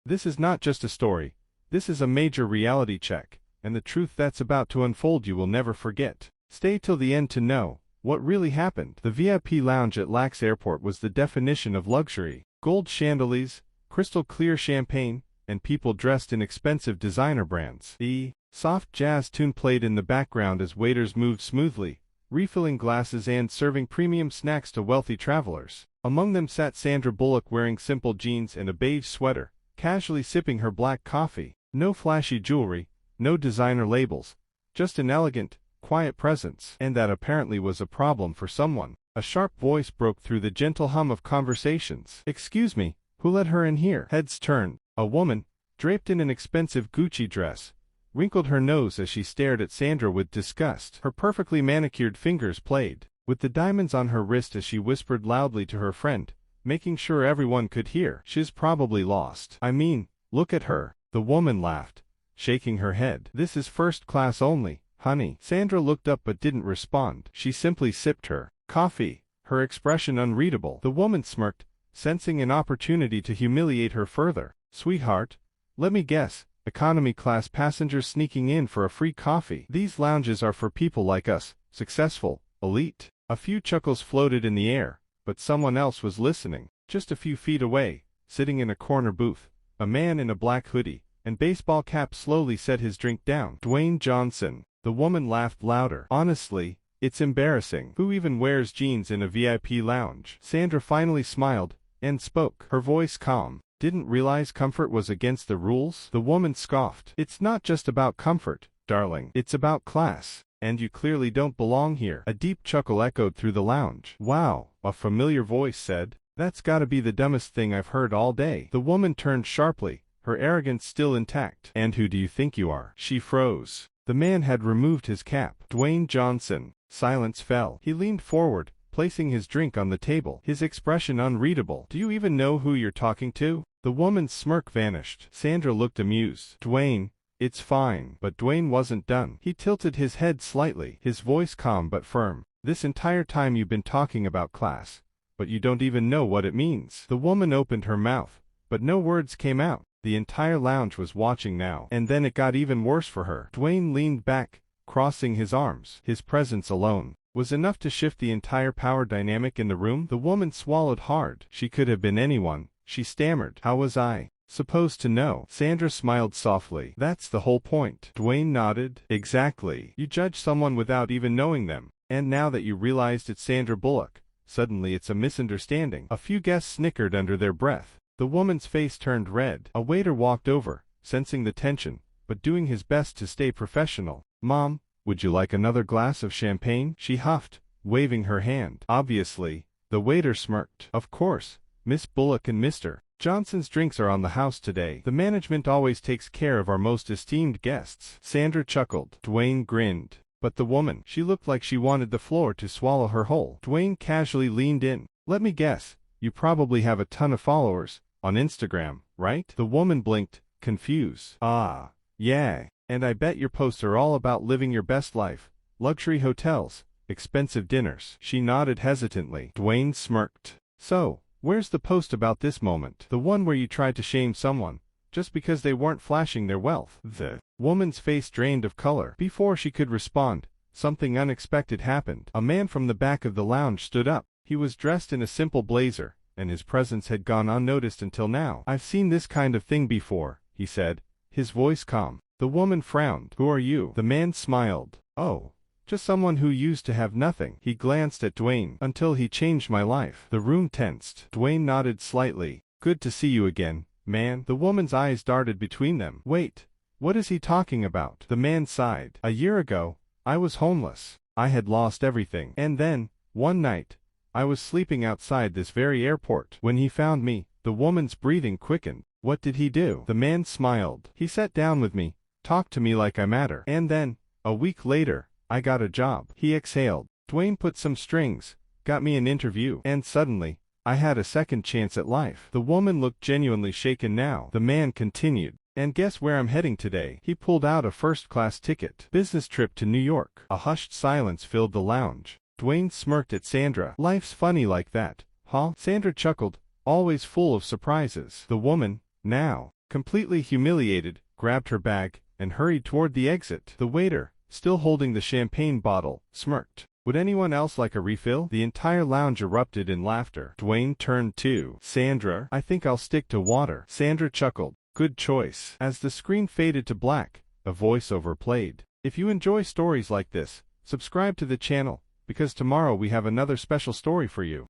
This is not just a story. This is a major reality check, and the truth that's about to unfold you will never forget. Stay till the end to know what really happened. The VIP lounge at Lax Airport was the definition of luxury. Gold chandeliers, crystal clear champagne, and people dressed in expensive designer brands. The soft jazz tune played in the background as waiters moved smoothly, refilling glasses and serving premium snacks to wealthy travelers. Among them sat Sandra Bullock wearing simple jeans and a beige sweater, casually sipping her black coffee. No flashy jewelry, no designer labels, just an elegant, quiet presence. And that apparently was a problem for someone. A sharp voice broke through the gentle hum of conversations. "Excuse me, who let her in here?" Heads turned. A woman, draped in an expensive Gucci dress, wrinkled her nose as she stared at Sandra with disgust. Her perfectly manicured fingers played with the diamonds on her wrist as she whispered loudly to her friend, making sure everyone could hear. "She's probably lost. I mean, look at her." The woman laughed, shaking her head. "This is first class only, honey." Sandra looked up but didn't respond. She simply sipped her coffee, her expression unreadable. The woman smirked, sensing an opportunity to humiliate her further. "Sweetheart, let me guess, economy class passengers sneaking in for a free coffee. These lounges are for people like us, successful, elite." A few chuckles floated in the air, but someone else was listening. Just a few feet away, sitting in a corner booth, a man in a black hoodie and baseball cap slowly set his drink down. "Dwayne Johnson." The woman laughed louder. "Honestly, it's embarrassing. Who even wears jeans in a VIP lounge?" Sandra finally smiled and spoke, her voice calm. "Didn't realize comfort was against the rules?" The woman scoffed. "It's not just about comfort, darling. It's about class. And you clearly don't belong here." A deep chuckle echoed through the lounge. "Wow," a familiar voice said. "That's gotta be the dumbest thing I've heard all day." The woman turned sharply, her arrogance still intact. "And who do you think you are?" She froze. The man had removed his cap. "Dwayne Johnson." Silence fell. He leaned forward, placing his drink on the table, his expression unreadable. "Do you even know who you're talking to?" The woman's smirk vanished. Sandra looked amused. "Dwayne, it's fine." But Dwayne wasn't done. He tilted his head slightly, his voice calm but firm. "This entire time you've been talking about class, but you don't even know what it means." The woman opened her mouth, but no words came out. The entire lounge was watching now. And then it got even worse for her. Dwayne leaned back, crossing his arms. His presence alone was enough to shift the entire power dynamic in the room. The woman swallowed hard. She could have been anyone, she stammered. "How was I supposed to know?" Sandra smiled softly. "That's the whole point." Dwayne nodded. "Exactly. You judge someone without even knowing them. And now that you realized it's Sandra Bullock, suddenly it's a misunderstanding." A few guests snickered under their breath. The woman's face turned red. A waiter walked over, sensing the tension, but doing his best to stay professional. "Mom, would you like another glass of champagne?" she huffed, waving her hand. "Obviously." The waiter smirked. "Of course, Miss Bullock and Mr. Johnson's drinks are on the house today. The management always takes care of our most esteemed guests." Sandra chuckled. Dwayne grinned. But the woman, she looked like she wanted the floor to swallow her whole. Dwayne casually leaned in. "Let me guess, you probably have a ton of followers on Instagram, right?" The woman blinked, confused. "Ah, yeah. And I bet your posts are all about living your best life, luxury hotels, expensive dinners." She nodded hesitantly. Dwayne smirked. "So, where's the post about this moment? The one where you tried to shame someone, just because they weren't flashing their wealth?" The woman's face drained of color. Before she could respond, something unexpected happened. A man from the back of the lounge stood up. He was dressed in a simple blazer, and his presence had gone unnoticed until now. "I've seen this kind of thing before," he said, his voice calm. The woman frowned. "Who are you?" The man smiled. "Oh, just someone who used to have nothing." He glanced at Dwayne. "Until he changed my life." The room tensed. Dwayne nodded slightly. "Good to see you again, man." The woman's eyes darted between them. "Wait, what is he talking about?" The man sighed. "A year ago, I was homeless. I had lost everything. And then, one night, I was sleeping outside this very airport. When he found me." The woman's breathing quickened. "What did he do?" The man smiled. "He sat down with me, talked to me like I matter. And then, a week later, I got a job." He exhaled. "Dwayne put some strings, got me an interview, and suddenly, I had a second chance at life." The woman looked genuinely shaken now. The man continued. "And guess where I'm heading today?" He pulled out a first-class ticket. "Business trip to New York." A hushed silence filled the lounge. Dwayne smirked at Sandra. "Life's funny like that, huh?" Sandra chuckled, always full of surprises. The woman, now completely humiliated, grabbed her bag, and hurried toward the exit. The waiter, still holding the champagne bottle, smirked. Would anyone else like a refill? The entire lounge erupted in laughter. Dwayne turned to Sandra. I think I'll stick to water. Sandra chuckled. Good choice. As the screen faded to black, a voiceover played. If you enjoy stories like this, subscribe to the channel, because tomorrow we have another special story for you.